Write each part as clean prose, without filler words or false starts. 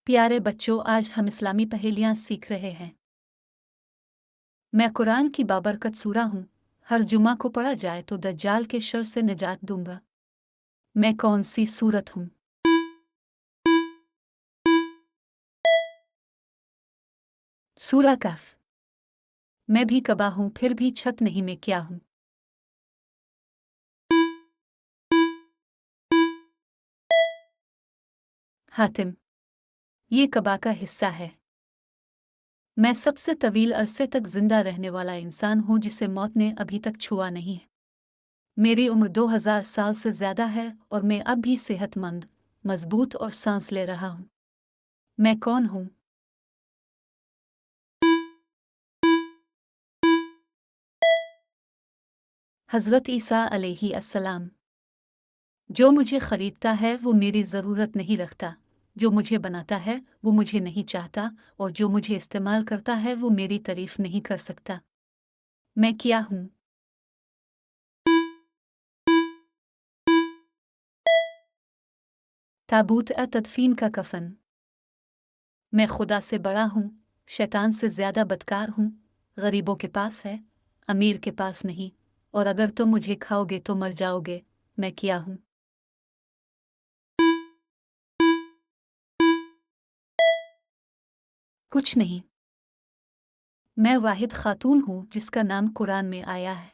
प्यारे बच्चों, आज हम इस्लामी पहेलियाँ सीख रहे हैं। मैं कुरान की बाबरकत सूरा हूँ। हर जुमा को पढ़ा जाए तो दज्जाल के शर से निजात दूंगा। मैं कौन सी सूरत हूँ? सूरा कफ। मैं भी कबा हूँ, फिर भी छत नहीं, मैं क्या हूँ? हातिम। ये कबा का हिस्सा है। मैं सबसे तवील अरसे तक जिंदा रहने वाला इंसान हूँ जिसे मौत ने अभी तक छुआ नहीं है। मेरी उम्र 2000 साल से ज्यादा है और मैं अब भी सेहतमंद, मजबूत और सांस ले रहा हूँ। मैं कौन हूँ? हज़रत ईसा अलैहि अस्सलाम। जो मुझे खरीदता है वो मेरी ज़रूरत नहीं रखता, जो मुझे बनाता है वो मुझे नहीं चाहता, और जो मुझे इस्तेमाल करता है वो मेरी तारीफ नहीं कर सकता। मैं क्या हूँ? ताबूत तदफीन का कफन। मैं खुदा से बड़ा हूँ, शैतान से ज़्यादा बदकार हूँ। गरीबों के पास है, अमीर के पास नहीं, और अगर तुम मुझे खाओगे तो मर जाओगे। मैं क्या हूँ? कुछ नहीं। मैं वाहिद खातून हूँ जिसका नाम कुरान में आया है।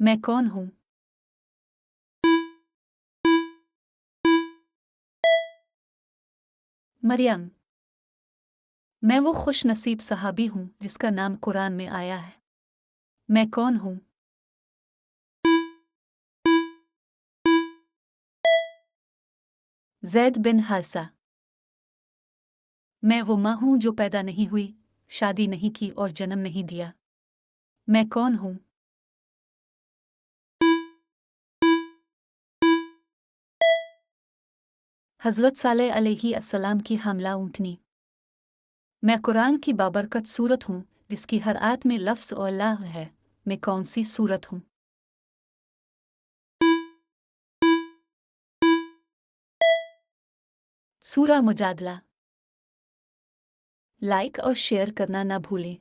मैं कौन हूँ? मरियम। मैं वो खुश नसीब सहाबी हूँ जिसका नाम कुरान में आया है। मैं कौन हूँ? ज़ैद बिन हारिसा। मैं वो माँ हूँ जो पैदा नहीं हुई, शादी नहीं की और जन्म नहीं दिया। मैं कौन हूँ? हज़रत सालेह अलैहि अस्सलाम की हमला ऊँटनी। मैं कुरान की बाबरकत सूरत हूँ जिसकी हर आयत में लफ्ज़ और अल्लाह है। मैं कौन सी सूरत हूँ? सूरा मुजादला। लाइक और शेयर करना ना भूलें।